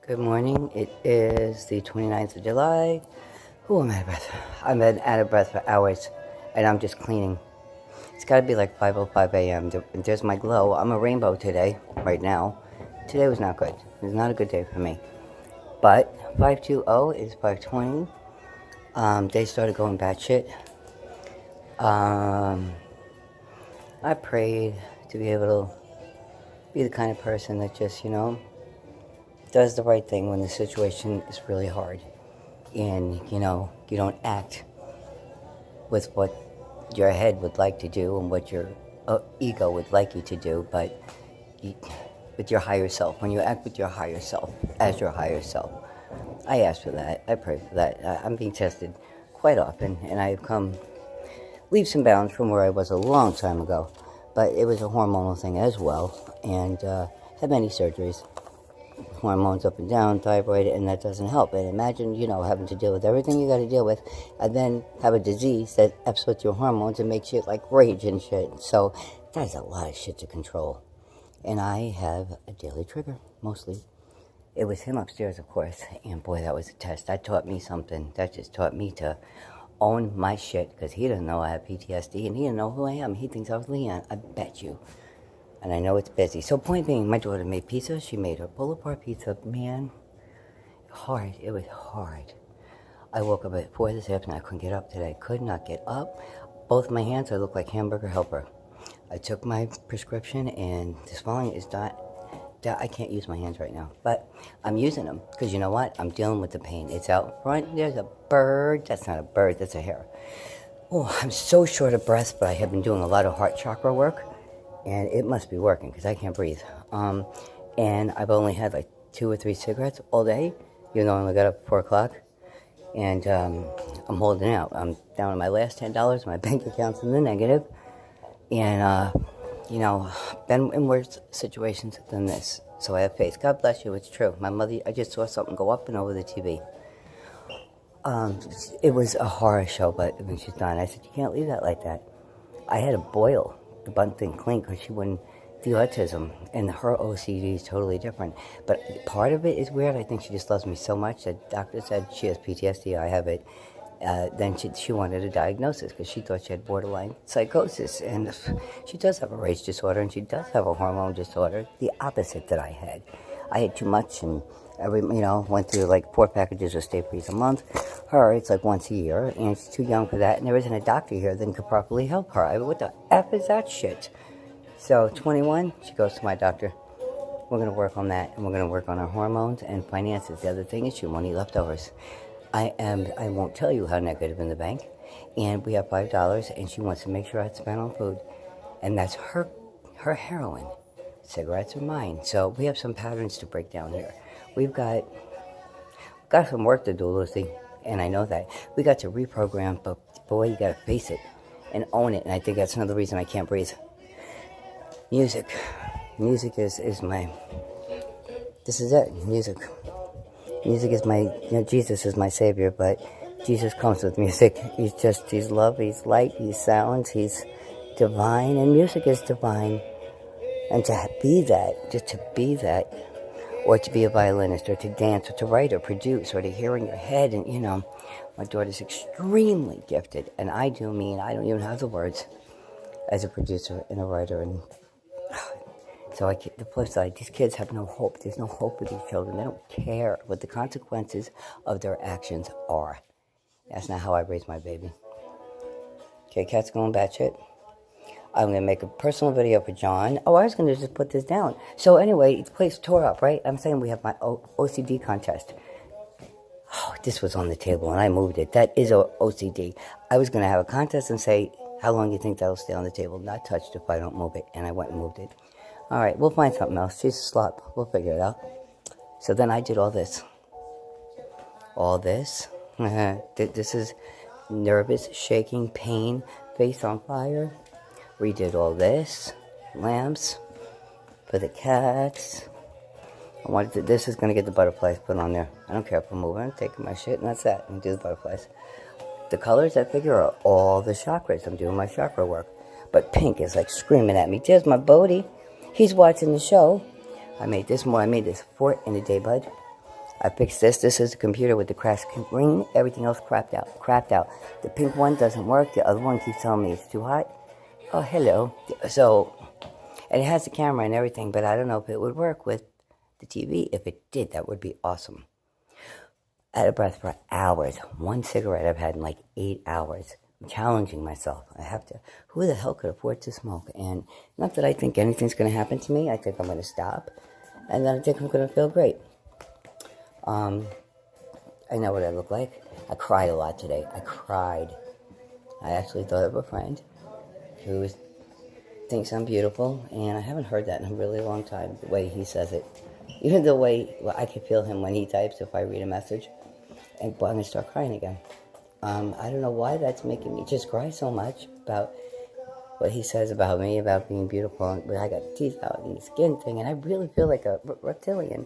Good morning. It is the 29th of July. Who am I out of breath? I've been out of breath for hours, and I'm just cleaning. It's got to be like 5:05 a.m. There's my glow. I'm a rainbow today, right now. Today was not good. It was not a good day for me. But 520 is 520. They started going batshit. I prayed to be able to be the kind of person that just, does the right thing when the situation is really hard. And, you don't act with what your head would like to do and what your ego would like you to do, but with your higher self. When you act with your higher self, as your higher self. I ask for that. I pray for that. I'm being tested quite often, and I've come leaps and bounds from where I was a long time ago. But it was a hormonal thing as well, and had many surgeries. Hormones up and down, thyroid, and that doesn't help. And imagine, having to deal with everything you got to deal with, and then have a disease that F's with your hormones and makes you like rage and shit. So that's a lot of shit to control. And I have a daily trigger, mostly. It was him upstairs, of course, and boy, that was a test. That taught me something. That just taught me to own my shit, because he doesn't know I have PTSD, and he didn't know who I am. He thinks I was Leon. I bet you. And I know it's busy. So point being, my daughter made pizza. She made her pull-apart pizza. Man, hard. It was hard. I woke up at 4 this afternoon. I couldn't get up today. Could not get up. Both my hands, I look like Hamburger Helper. I took my prescription, and the swelling is not... I can't use my hands right now. But I'm using them, because you know what? I'm dealing with the pain. It's out front. There's a bird. That's not a bird. That's a hare. Oh, I'm so short of breath, but I have been doing a lot of heart chakra work. And it must be working, because I can't breathe. And I've only had like 2 or 3 cigarettes all day, even though I only got up at 4 o'clock. And I'm holding out. I'm down to my last $10. My bank account's in the negative. And, been in worse situations than this. So I have faith. God bless you. It's true. My mother, I just saw something go up and over the TV. It was a horror show, but when she's done, I said, you can't leave that like that. I had to boil the bun thing clean because she wouldn't do autism, and her OCD is totally different. But part of it is weird. I think she just loves me so much that the doctor said she has PTSD, I have it. Then she wanted a diagnosis because she thought she had borderline psychosis, and she does have a rage disorder, and she does have a hormone disorder, the opposite that I had. I had too much, and went through like 4 packages of Stay Freeze a month. Her, it's like once a year, and she's too young for that, and there isn't a doctor here that could properly help her. I mean, what the F is that shit? So, 21, she goes to my doctor. We're going to work on that, and we're going to work on her hormones and finances. The other thing is she won't eat leftovers. I won't tell you how negative in the bank, and we have $5, and she wants to make sure I spend on food, and that's her heroin. Cigarettes are mine. So we have some patterns to break down here. We've got some work to do, Lucy, and I know that. We got to reprogram, but boy, you got to face it and own it, and I think that's another reason I can't breathe. Music. Music is my... This is it, music. Music is my... Jesus is my savior, but Jesus comes with music. He's love, he's light, he's sounds, he's divine, and music is divine. And to be that, just to be that, or to be a violinist, or to dance, or to write, or produce, or to hear in your head, and, my daughter's extremely gifted, and I don't even have the words as a producer and a writer, and so the flip side, these kids have no hope. There's no hope with these children. They don't care what the consequences of their actions are. That's not how I raised my baby. Okay, cat's going batshit. I'm going to make a personal video for John. Oh, I was going to just put this down. So anyway, the place tore up, right? I'm saying we have my OCD contest. Oh, this was on the table, and I moved it. That is OCD. I was going to have a contest and say, how long do you think that'll stay on the table? Not touched if I don't move it. And I went and moved it. All right, we'll find something else. She's a slut. We'll figure it out. So then I did all this. All this. This is nervous, shaking, pain, face on fire. Redid all this. Lamps for the cats. This is going to get the butterflies put on there. I don't care if I'm moving. I'm taking my shit, and that's that. And do the butterflies. The colors I figure are all the chakras. I'm doing my chakra work. But pink is like screaming at me. There's my Bodhi. He's watching the show. I made this fort in a day, bud. I fixed this. This is the computer with the crash screen. Everything else crapped out. The pink one doesn't work. The other one keeps telling me it's too hot. Oh, hello. So, and it has the camera and everything, but I don't know if it would work with the TV. If it did, that would be awesome. Out of breath for hours. One cigarette I've had in like 8 hours. I'm challenging myself. I have to. Who the hell could afford to smoke? And not that I think anything's going to happen to me. I think I'm going to stop. And then I think I'm going to feel great. I know what I look like. I cried a lot today. I cried. I actually thought of a friend who thinks I'm beautiful, and I haven't heard that in a really long time, the way he says it. Even the way I can feel him when he types if I read a message, and I'm going to start crying again. I don't know why that's making me just cry so much about what he says about me, about being beautiful, but I got teeth out and the skin thing, and I really feel like a reptilian.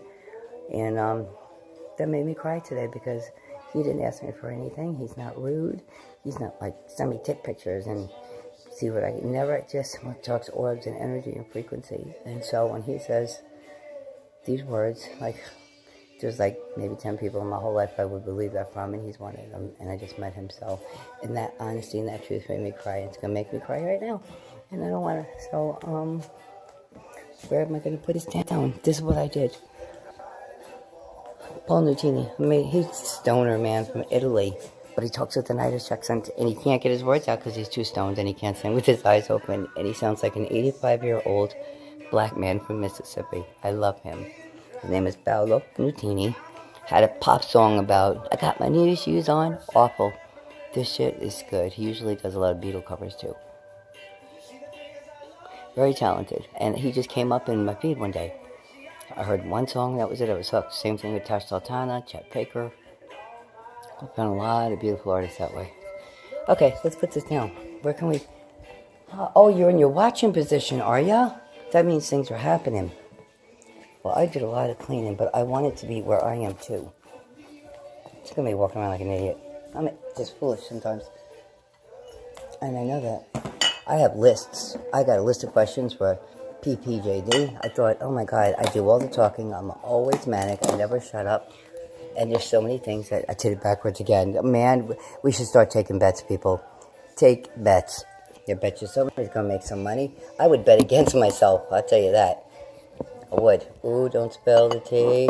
And that made me cry today because he didn't ask me for anything. He's not rude. He's not like, send me tit pictures and see what I can. Never just talks orbs and energy and frequency. And so when he says these words, like, there's like maybe 10 people in my whole life I would believe that from, and he's one of them. And I just met him. So, and that honesty and that truth made me cry. It's going to make me cry right now. And I don't want to. So, where am I going to put his down? This is what I did. Paul Nutini, he's a stoner man from Italy, but he talks with an Irish accent, and he can't get his words out because he's too stoned, and he can't sing with his eyes open, and he sounds like an 85-year-old black man from Mississippi. I love him. His name is Paolo Nutini. Had a pop song about, I got my new shoes on. Awful. This shit is good. He usually does a lot of Beatle covers, too. Very talented, and he just came up in my feed one day. I heard one song, that was it. I was hooked. Same thing with Tash Sultana, Chet Baker. I found a lot of beautiful artists that way. Okay, let's put this down. Where can we... Oh, you're in your watching position, are ya? That means things are happening. Well, I did a lot of cleaning, but I want it to be where I am, too. It's going to be walking around like an idiot. I'm just foolish sometimes. And I know that. I have lists. I got a list of questions for PPJD. I thought, oh my God, I do all the talking. I'm always manic. I never shut up. And there's so many things that I did it backwards again. Man, we should start taking bets, people. Take bets. You bet you somebody's going to make some money. I would bet against myself. I'll tell you that. I would. Ooh, don't spill the tea.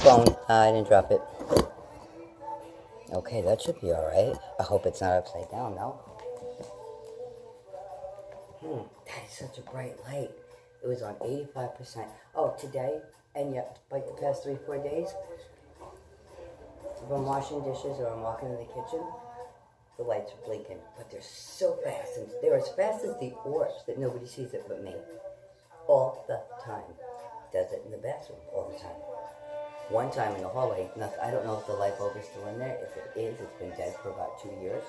Phone. I didn't drop it. Okay, that should be all right. I hope it's not upside down, no? That is such a bright light. It was on 85%. Oh, today, and yet, like the past 3-4 days, if I'm washing dishes or I'm walking in the kitchen, the lights are blinking. But they're so fast. And they're as fast as the orbs that nobody sees it but me. All the time. Does it in the bathroom all the time. One time in the hallway, I don't know if the light bulb is still in there. If it is, it's been dead for about 2 years.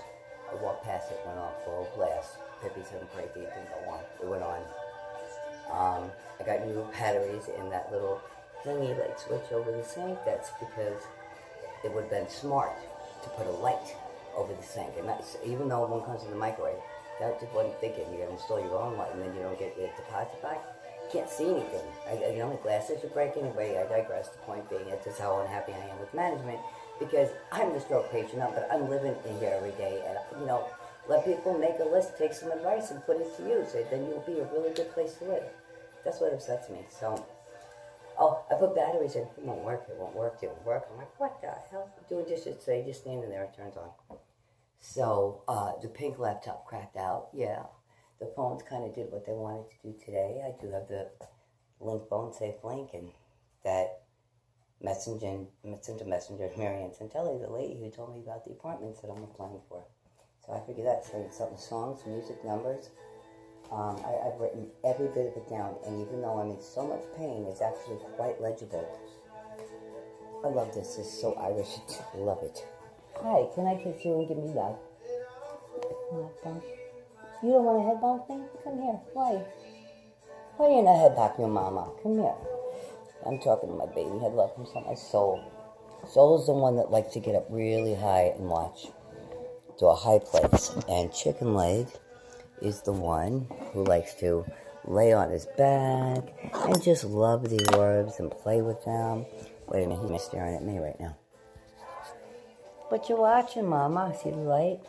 I walked past it, went off full blast. Pippi said crazy, it didn't go on. It went on. I got new batteries in that little thingy light switch over the sink. That's because it would have been smart to put a light over the sink. And that's, even though one comes in the microwave, that just wasn't thinking. You gotta install your own light and then you don't get your deposit back. You can't see anything. My glasses are breaking. Anyway, I digress. The point being, it's just how unhappy I am with management because I'm the stroke patient, but I'm living in here every day. And, let people make a list, take some advice, and put it to use. Then you'll be a really good place to live. That's what upsets me. So, I put batteries in. It won't work. It won't work. It won't work. I'm like, what the hell? Doing dishes today, just standing there, it turns on. So, the pink laptop cracked out. Yeah. The phones kind of did what they wanted to do today. I do have the link phone, safe link, and that messenger, Marianne Santelli, the lady who told me about the apartments that I'm applying for. So I figured that, so something, songs, music, numbers. I've written every bit of it down, and even though I'm in so much pain, it's actually quite legible. I love this. It's so Irish. I love it. Hi, can I kiss you and give me love? You don't want a head bonk thing? Come here. Why? Why you not head bonk your mama? Come here. I'm talking to my baby. Head love from my soul. Soul is the one that likes to get up really high and watch. To a high place, and chicken leg is the one who likes to lay on his back and just love the orbs and play with them Wait a minute, he's staring at me right now. What you watching, Mama? See the light?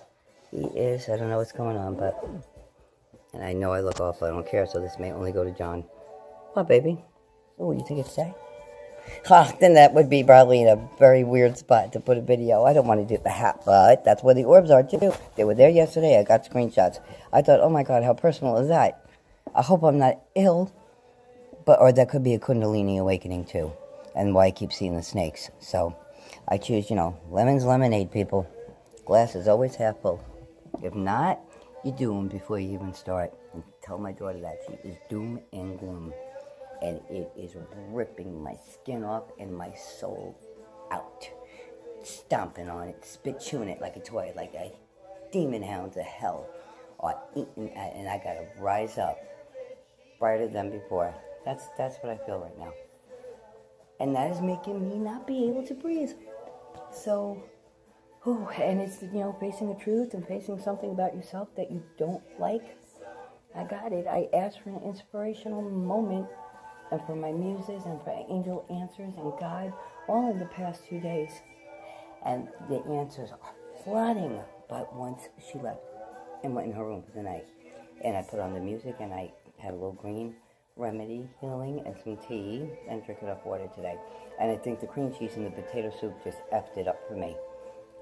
He is. I don't know what's going on, but... And I know I look awful. I don't care, so this may only go to John. What, baby? Oh, you think it's safe? Then that would be probably in a very weird spot to put a video. I don't want to do that, but that's where the orbs are, too. They were there yesterday. I got screenshots. I thought, oh, my God, how personal is that? I hope I'm not ill. Or that could be a Kundalini awakening, too. And why I keep seeing the snakes. So I choose, lemons, lemonade, people. Glass is always half full. If not, you doom before you even start. And tell my daughter that. She is doom and gloom. And it is ripping my skin off and my soul out. Stomping on it, chewing it like a toy, like a demon hound to hell are eating at, and I gotta rise up brighter than before. That's what I feel right now. And that is making me not be able to breathe. So, and it's, facing the truth and facing something about yourself that you don't like. I got it. I asked for an inspirational moment. And for my muses and for angel answers and God, all in the past 2 days. And the answers are flooding. But once she left and went in her room for the night, and I put on the music and I had a little green remedy healing and some tea and drank enough water today. And I think the cream cheese and the potato soup just effed it up for me,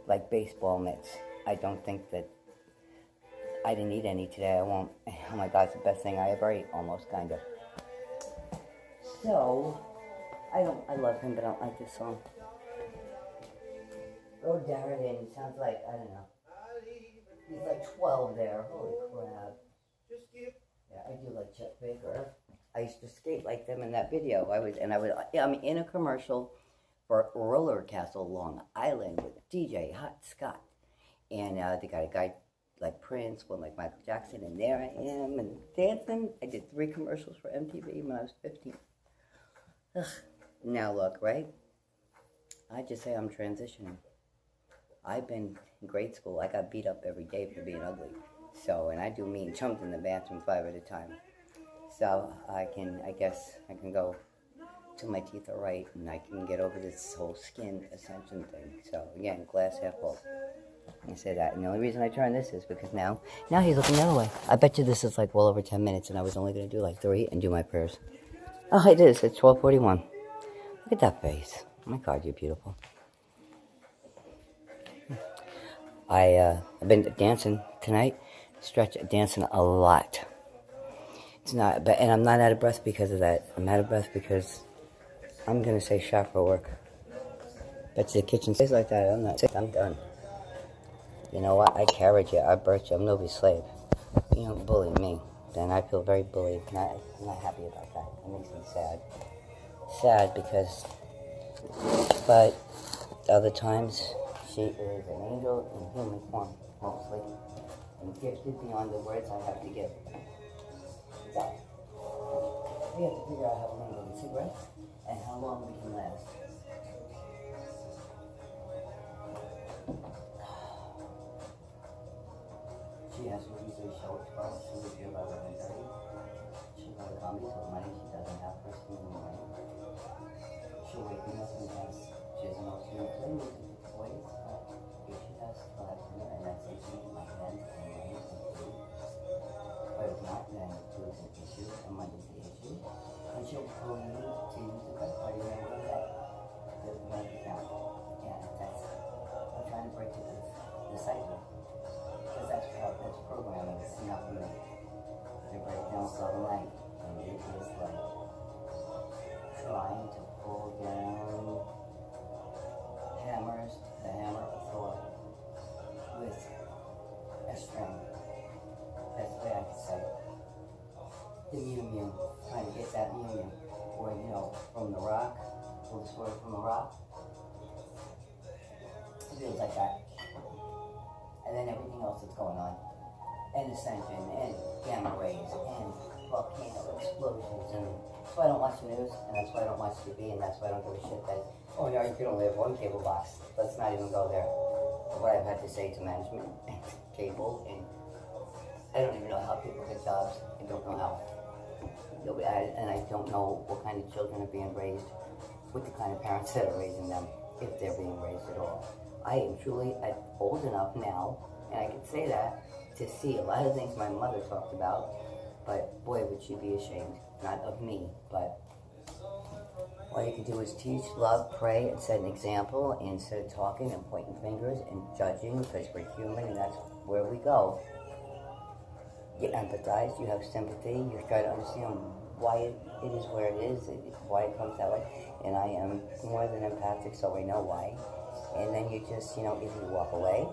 like baseball mitts. I don't think that I didn't eat any today. I won't. Oh my God, it's the best thing I ever ate, almost, kind of. So, I love him, but I don't like this song. Oh, Darren, it sounds like, I don't know. He's like 12 there. Holy crap. Yeah, I do like Chet Baker. I used to skate like them in that video. I'm in a commercial for Roller Castle, Long Island with DJ Hot Scott. And they got a guy like Prince, one like Michael Jackson, and there I am, and dancing. I did 3 commercials for MTV when I was 15. Ugh. Now look, right? I just say I'm transitioning. I've been in grade school. I got beat up every day for being ugly. So, and I do mean jumped in the bathroom 5 at a time. So I guess I can go till my teeth are right, and I can get over this whole skin ascension thing. So again, glass half full. I say that, and the only reason I turn this is because now he's looking the other way. I bet you this is like well over 10 minutes, and I was only going to do like 3 and do my prayers. Oh, it is. It's 12:41. Look at that face. Oh my God, you're beautiful. I've been dancing tonight, dancing a lot. It's not, and I'm not out of breath because of that. I'm out of breath because I'm going to say chakra work. Bet you the kitchen stays like that. I'm not sick. I'm done. You know what? I carried you. I birthed you. I'm nobody's slave. You don't bully me. Then I feel very bullied. I'm not happy about that. It makes me sad. Sad because, but other times, she is an angel in human form, mostly, and gifted beyond the words I have to give. So, we have to figure out how we're going to go to cigarettes and how long we can last. She has to usually show it to us. She would be about 11:30. She'll go to Comedy with money she doesn't have first thing in the morning. She'll wake me up and dance. She doesn't know she won't play music with the boys, but if she does, she'll have dinner, and that's it. She'll my hands and legs and food. But if not, then food's an issue, and money's the issue. And she'll pull you to use the credit card, you never go back. The bank account. Yeah, I'm trying to break the cycle. Because that's programming, it's not for me. They break down so night, and it is like trying to pull down the hammer of Thor with a string. That's the way I can say it. The Mew, trying to get that Mew, where, from the rock, pull the sword from the rock. It feels like that. And then everything else that's going on, and ascension, and gamma rays, and volcano explosions, and that's why I don't watch the news, and that's why I don't watch TV, and that's why I don't give a shit that, oh no, you can only have one cable box. Let's not even go there. What I've had to say to management, and cable, and I don't even know how people get jobs. I don't know how. And I don't know what kind of children are being raised with the kind of parents that are raising them, if they're being raised at all. I am truly old enough now, and I can say that, to see a lot of things my mother talked about, but boy, would she be ashamed. Not of me, but all you can do is teach, love, pray, and set an example instead of talking and pointing fingers and judging, because we're human and that's where we go. You empathize, you have sympathy, you try to understand why it is where it is, why it comes that way. And I am more than empathic, so I know why. And then you just, either you walk away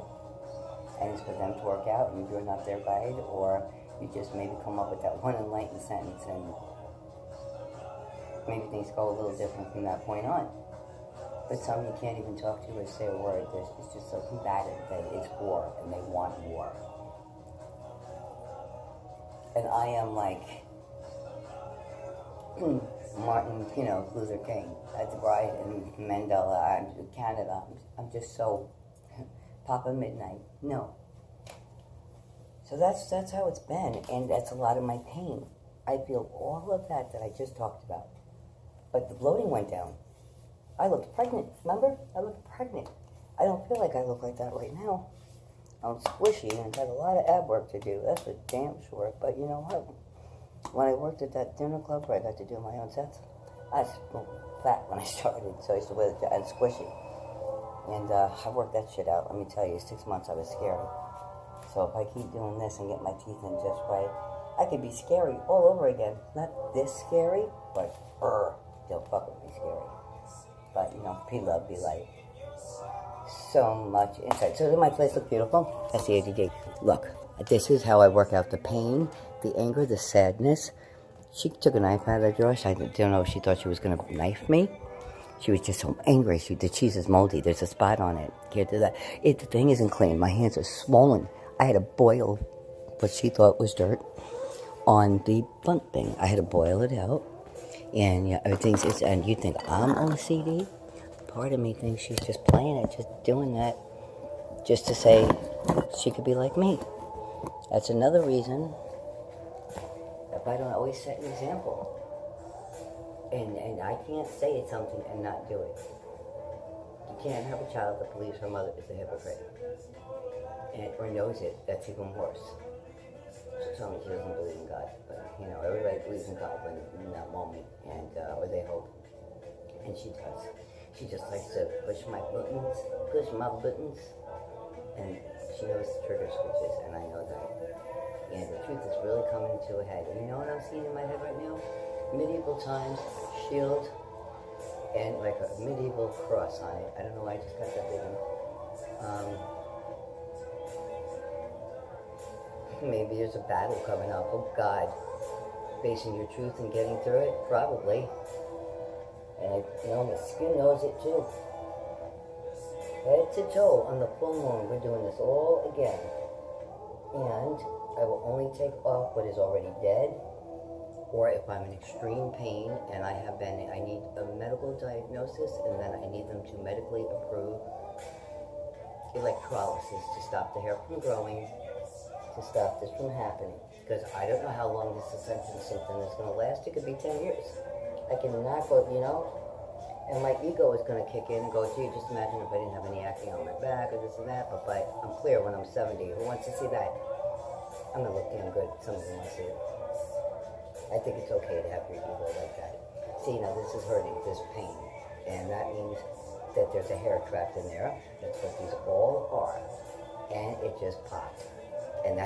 and it's for them to work out and you're not their guide, or you just maybe come up with that one enlightened sentence and maybe things go a little different from that point on. But some you can't even talk to or say a word. It's just so combative that it's war and they want war. And I am like Martin, Luther King, that's right, and Mandela, Canada. I'm just so Papa Midnight. No. So that's how it's been, and that's a lot of my pain. I feel all of that I just talked about. But the bloating went down. I looked pregnant, remember? I looked pregnant. I don't feel like I look like that right now. I'm squishy and got a lot of ab work to do. That's for damn sure. But you know what? When I worked at that dinner club where I got to do my own sets, I was fat when I started, so I used to wear the and squishy. And I worked that shit out. Let me tell you, 6 months I was scary. So if I keep doing this and get my teeth in just right, I could be scary all over again. Not this scary, but they'll fucking be scary. But be love, be light. So much insight. So does my place look beautiful? That's the ADD. Look, this is how I work out the pain, the anger, the sadness. She took a knife out of the drawer. I don't know if she thought she was going to knife me. She was just so angry. The cheese is moldy. There's a spot on it. Can't do that. The thing isn't clean. My hands are swollen. I had to boil what she thought was dirt on the blunt thing. I had to boil it out. And everything's, and you think I'm on CD? Part of me thinks she's just playing it, just doing that, just to say she could be like me. That's another reason if I don't always set an example. And I can't say something and not do it. You can't have a child that believes her mother is a hypocrite. Or knows it. That's even worse. She told me she doesn't believe in God. But, everybody believes in God in that moment, and or they hope. And she does. She just likes to push my buttons, and she knows the trigger switches, and I know that. And the truth is really coming to a head. And you know what I'm seeing in my head right now? Medieval times, shield, and like a medieval cross on it. I don't know why I just got that big one. Maybe there's a battle coming up. Oh God. Facing your truth and getting through it? Probably. And my skin knows it too. Head to toe on the full moon. We're doing this all again. And I will only take off what is already dead, or if I'm in extreme pain and I need a medical diagnosis, and then I need them to medically approve electrolysis to stop the hair from growing, to stop this from happening. Because I don't know how long this ascension symptom is going to last. It could be 10 years. I cannot go, and my ego is going to kick in and go, gee, just imagine if I didn't have any acne on my back or this and that. But I'm clear when I'm 70. Who wants to see that? I'm going to look damn good. Some of them want to see it. I think it's okay to have your ego like that. See, now this is hurting, this pain. And that means that there's a hair trapped in there. That's what these all are. And it just popped. And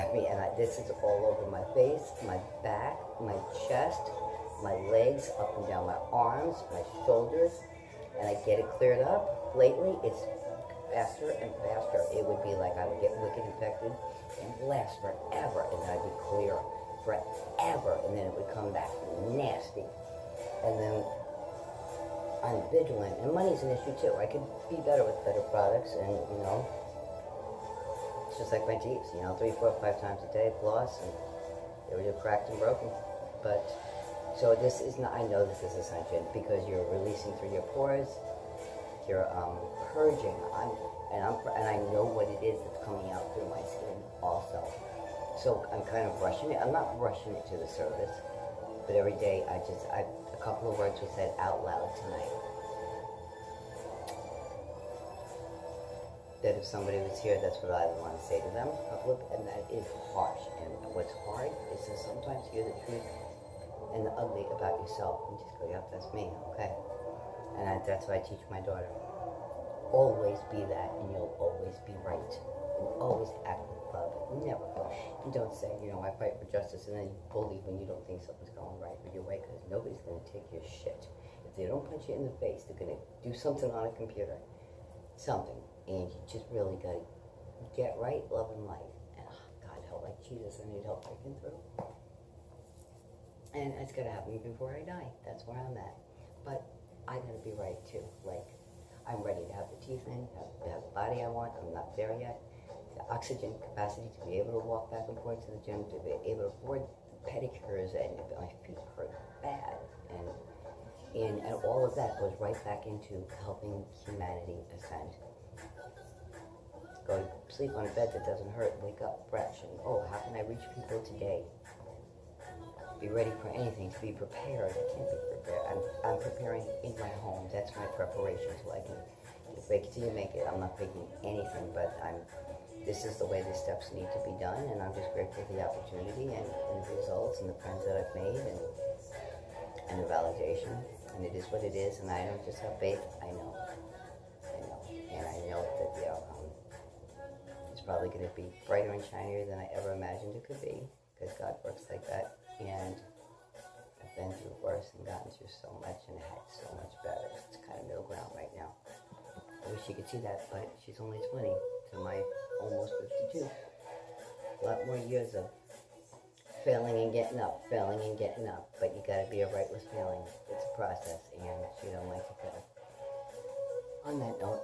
this is all over my face, my back, my chest, my legs, up and down my arms, my shoulders, and I get it cleared up. Lately, it's faster and faster. It would be like I would get wicked infected and last forever, and then I'd be clear forever, and then it would come back nasty. And then I'm vigilant, and money's an issue too. I could be better with better products, and it's just like my teeth, 3, 4, 5 times a day, floss, and they were just cracked and broken. But, so this is not, I know this is ascension, because you're releasing through your pores, you're purging, and I know what it is that's coming out through my skin also. So I'm kind of rushing it. I'm not rushing it to the surface, but every day a couple of words were said out loud tonight. that if somebody was here, that's what I would want to say to them. And that is harsh. And what's hard is to sometimes hear the truth and the ugly about yourself and just go, yep, that's me, okay? And that's what I teach my daughter. Always be that, and you'll always be right. And always act with love. Never. And don't say, I fight for justice, and then you bully when you don't think something's going right with your way, because nobody's going to take your shit. If they don't punch you in the face, they're going to do something on a computer. Something. And you just really got to get right, love, and light. And God help, like Jesus, I need help breaking through. And it's got to happen before I die. That's where I'm at. But I got to be right, too. Like, I'm ready to have the teeth in, to have the body I want. I'm not there yet. The oxygen capacity to be able to walk back and forth to the gym, to be able to afford pedicures, and my feet hurt bad. And all of that goes right back into helping humanity ascend. Go to sleep on a bed that doesn't hurt, wake up fresh, and how can I reach people today? Be ready for anything, to be prepared. I can't be prepared. I'm preparing in my home. That's my preparation, so I can fake it till you make it. I'm not faking anything, but this is the way the steps need to be done, and I'm just grateful for the opportunity and the results and the friends that I've made and the validation. And it is what it is, and I don't just have faith. I know. And I know that the outcome is probably going to be brighter and shinier than I ever imagined it could be, because God works like that. And I've been through worse and gotten through so much and had so much better. It's kind of middle ground right now. I wish you could see that, but she's only 20 to my almost 52. A lot more years of failing and getting up, but you gotta be alright with failing. It's a process, and she don't like to fail. On that note,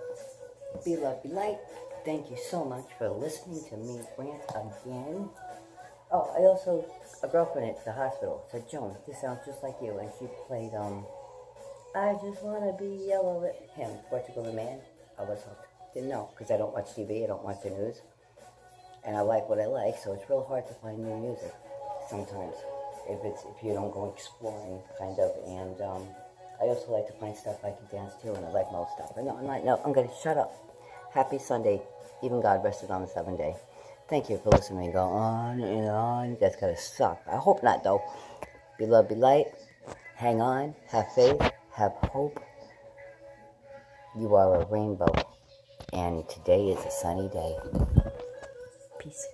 be love, be light. Thank you so much for listening to me rant again. Oh, I also, a girlfriend at the hospital said, Joan, this sounds just like you, and she played, I Just Wanna Be Yellow with him, Portugal the Man. I was hooked. Didn't know, because I don't watch TV, I don't watch the news, and I like what I like, so it's real hard to find new music sometimes, if you don't go exploring, kind of. And I also like to find stuff I can dance to, and I like most stuff. But no, I'm going to shut up. Happy Sunday. Even God rested on the 7th day. Thank you for listening. Go on and on. That's going to suck. I hope not, though. Be love, be light. Hang on. Have faith. Have hope. You are a rainbow. And today is a sunny day. Peace.